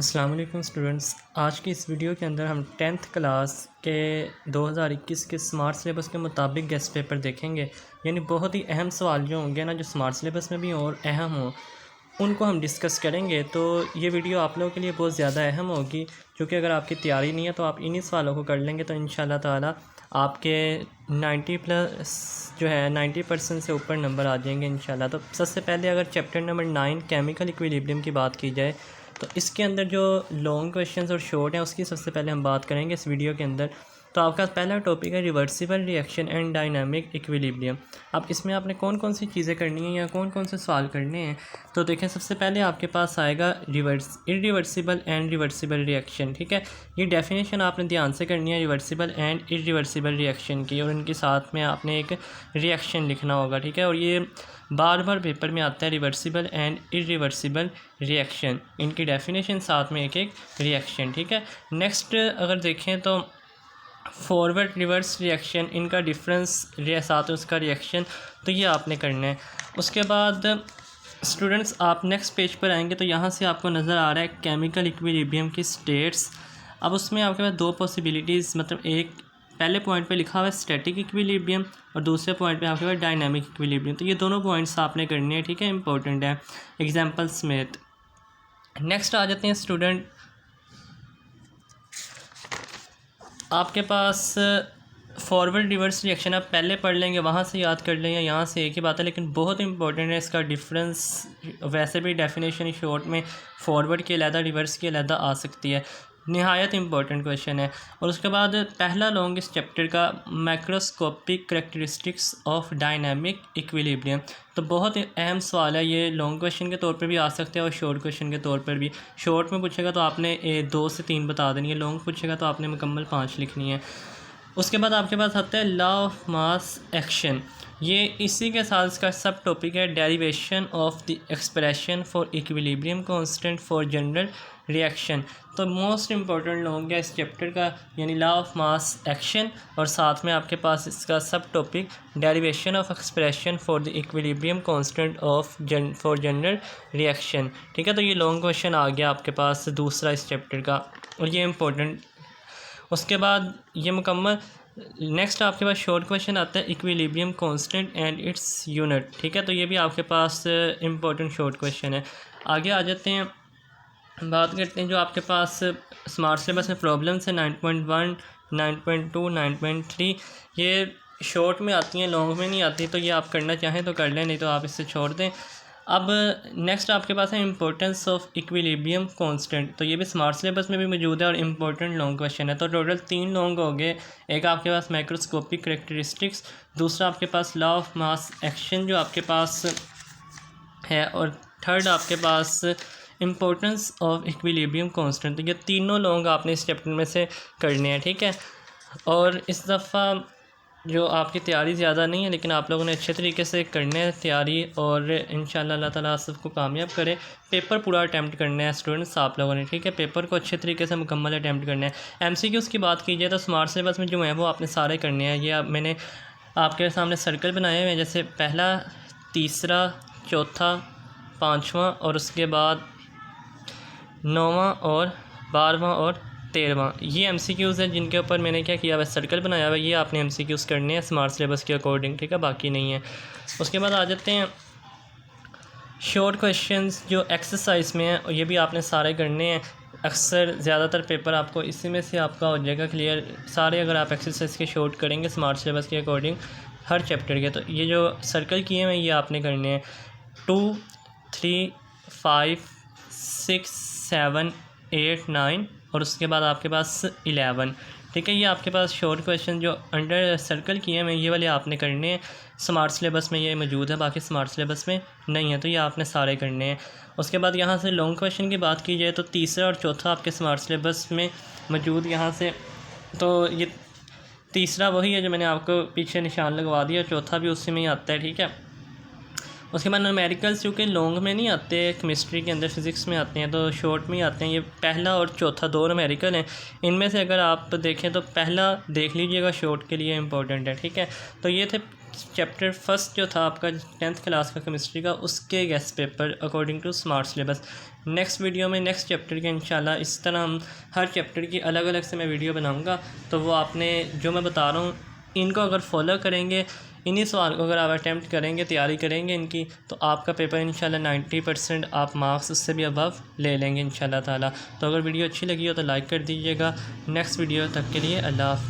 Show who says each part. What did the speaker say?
Speaker 1: अस्सलाम वालेकुम स्टूडेंट्स। आज की इस वीडियो के अंदर हम 10th क्लास के 2021 के स्मार्ट सिलेबस के मुताबिक गेस्ट पेपर देखेंगे। यानी बहुत ही अहम सवाल जो होंगे ना, जो स्मार्ट सिलेबस में भी और अहम हो, उनको हम डिस्कस करेंगे। तो ये वीडियो आप लोगों के लिए बहुत ज़्यादा अहम होगी, क्योंकि अगर आपकी तैयारी नहीं है तो आप इन्हीं सवालों को कर लेंगे तो इंशाल्लाह ताला आपके 90% से ऊपर नंबर आ जाएंगे इंशाल्लाह। तो सबसे पहले अगर चैप्टर नंबर 9 केमिकल इक्विलिब्रियम की बात की जाए तो इसके अंदर जो लॉन्ग क्वेश्चंस और शॉर्ट हैं उसकी सबसे पहले हम बात करेंगे इस वीडियो के अंदर। तो आपका पहला टॉपिक है reversible reaction and dynamic equilibrium. अब इसमें आपने कौन कौन सी चीज़ें करनी है या कौन कौन से सवाल करने हैं, तो देखें सबसे पहले आपके पास आएगा इरिवर्सिबल एंड रिवर्सिबल रिएक्शन। ठीक है, ये डेफिनेशन आपने ध्यान से करनी है रिवर्सिबल एंड इरिवर्सिबल रिएक्शन की, और इनके साथ में आपने एक रिएक्शन लिखना होगा। ठीक है, और ये बार बार पेपर में आता है रिवर्सिबल एंड इरिवर्सिबल रिएक्शन, इनकी डेफिनेशन साथ में एक एक रिएक्शन। ठीक है, नेक्स्ट अगर देखें तो फॉरवर्ड रिवर्स रिएक्शन, इनका डिफरेंस साथ में उसका रिएक्शन, तो ये आपने करना है। उसके बाद स्टूडेंट्स आप नेक्स्ट पेज पर आएंगे तो यहाँ से आपको नज़र आ रहा है केमिकल इक्विलिब्रियम की स्टेट्स। अब उसमें आपके पास दो पॉसिबिलिटीज़, मतलब एक पहले पॉइंट पे लिखा हुआ है स्टैटिक इक्विलिब्रियम और दूसरे पॉइंट पे आपके पास डायनामिक इक्विलिब्रियम। तो ये दोनों पॉइंट्स आपने करने हैं। ठीक है, इंपॉर्टेंट है एग्जांपल्स में। नेक्स्ट आ जाते हैं स्टूडेंट, आपके पास फॉरवर्ड रिवर्स रिएक्शन आप पहले पढ़ लेंगे, वहाँ से याद कर लेंगे, यहाँ से एक ही बात है, लेकिन बहुत इंपॉर्टेंट है इसका डिफरेंस। वैसे भी डेफिनेशन शॉर्ट में फॉरवर्ड की अलहदा रिवर्स की अलहदा आ सकती है, नहायत इंपॉर्टेंट क्वेश्चन है। और उसके बाद पहला लॉन्ग इस चैप्टर का macroscopic characteristics of dynamic equilibrium. तो बहुत अहम सवाल है, ये लॉन्ग क्वेश्चन के तौर पे भी आ सकते हैं और शॉर्ट क्वेश्चन के तौर पर भी। शॉर्ट में पूछेगा तो आपने 2 से 3 बता देनी है, लॉन्ग पूछेगा तो आपने मुकम्मल 5 लिखनी है। उसके बाद आपके पास आता है लॉ ऑफ मास एक्शन, ये इसी के साथ इसका सब टॉपिक है derivation of the expression for equilibrium constant for general reaction. तो मोस्ट इंपॉर्टेंट लॉन्ग है इस चैप्टर का, यानी लॉ ऑफ मास एक्शन, और साथ में आपके पास इसका सब topic derivation of expression for the equilibrium constant for general reaction. ठीक है, तो ये लॉन्ग क्वेश्चन आ गया आपके पास दूसरा इस चैप्टर का, और ये इंपॉर्टेंट। उसके बाद ये मुकम्मल, नेक्स्ट आपके पास शॉर्ट क्वेश्चन आता है equilibrium constant and its unit. ठीक है, तो ये भी आपके पास इंपॉर्टेंट शॉर्ट क्वेश्चन है। आगे आ जाते हैं, बात करते हैं जो आपके पास स्मार्ट सिलेबस में प्रॉब्लम्स है 9.1, 9.2, 9.3, ये शॉर्ट में आती हैं, लॉन्ग में नहीं आती। तो ये आप करना चाहें तो कर लें, नहीं तो आप इससे छोड़ दें। अब नेक्स्ट आपके पास है इंपॉर्टेंस ऑफ इक्विलिब्रियम कांस्टेंट, तो ये भी स्मार्ट सिलेबस में भी मौजूद है और इम्पोर्टेंट लॉन्ग क्वेश्चन है। तो टोटल 3 लॉन्ग हो गए, एक आपके पास माइक्रोस्कोपिक करैक्टरिस्टिक्स, दूसरा आपके पास लॉ ऑफ मास एक्शन जो आपके पास है, और थर्ड आपके पास इम्पोर्टेंस ऑफ इक्विलिब्रियम कांस्टेंट। तो ये तीनों लॉन्ग आपने इस चैप्टर में से करने हैं। ठीक है, और इस दफ़ा जो आपकी तैयारी ज़्यादा नहीं है, लेकिन आप लोगों ने अच्छे तरीके से करने हैं तैयारी, और इंशाल्लाह अल्लाह ताला सबको कामयाब करे। पेपर पूरा अटैम्प्ट करना है स्टूडेंट्स आप लोगों ने। ठीक है, पेपर को अच्छे तरीके से मुकम्मल अटैम्प्ट करना है। MCQs की बात की जाए तो स्मार्ट सिलेबस में जो है वो आपने सारे करने हैं। ये मैंने आपके सामने सर्कल बनाए हुए हैं, जैसे पहला, तीसरा, चौथा, 5वां, और उसके बाद 9वां और 12वां और 13वां, ये MCQs हैं जिनके ऊपर मैंने क्या किया हुआ सर्कल बनाया हुआ है। ये आपने MCQs करने हैं स्मार्ट सिलेबस के अकॉर्डिंग। ठीक है, बाकी नहीं है। उसके बाद आ जाते हैं शॉर्ट क्वेश्चंस जो एक्सरसाइज में हैं, और ये भी आपने सारे करने हैं। अक्सर ज़्यादातर पेपर आपको इसी में से आपका हो जाएगा क्लियर सारे, अगर आप एक्सरसाइज के शॉर्ट करेंगे स्मार्ट सिलेबस के अकॉर्डिंग हर चैप्टर के। तो ये जो सर्कल किए हैं ये आपने करने हैं 2, 3, 5, 6, 7, 8, 9, और उसके बाद आपके पास 11। ठीक है, ये आपके पास शॉर्ट क्वेश्चन जो अंडर सर्कल किए हैं ये वाले आपने करने हैं। स्मार्ट सिलेबस में ये मौजूद है, बाकी स्मार्ट सिलेबस में नहीं है, तो ये आपने सारे करने हैं। उसके बाद यहाँ से लॉन्ग क्वेश्चन की बात की जाए तो तीसरा और चौथा आपके स्मार्ट सिलेबस में मौजूद यहाँ से। तो ये तीसरा वही है जो मैंने आपको पीछे निशान लगवा दिया, चौथा भी उसी में ही आता है। ठीक है, उसके बाद न्यूमेरिकल्स जो कि लॉन्ग में नहीं आते, केमिस्ट्री के अंदर फिज़िक्स में आते हैं, तो शॉर्ट में ही आते हैं। ये पहला और चौथा 2 न्यूमेरिकल हैं, इनमें से अगर आप देखें तो पहला देख लीजिएगा, शॉर्ट के लिए इंपॉर्टेंट है। ठीक है, तो ये थे चैप्टर फर्स्ट जो था आपका 10th क्लास का केमिस्ट्री का, उसके guest paper according to smart syllabus. Next video में नेक्स्ट चैप्टर के इंशाल्लाह इस तरह हम हर चैप्टर की अलग अलग से मैं वीडियो बनाऊंगा। तो वो आपने जो मैं बता रहा हूँ इनको अगर फॉलो करेंगे, इन्हीं सवाल को अगर आप अटैम्प्ट करेंगे, तैयारी करेंगे इनकी, तो आपका पेपर इंशाल्लाह 90% आप मार्क्स उससे भी अबव ले लेंगे इंशाल्लाह ताला। तो अगर वीडियो अच्छी लगी हो तो लाइक कर दीजिएगा। नेक्स्ट वीडियो तक के लिए अल्लाह हाफ़िज़।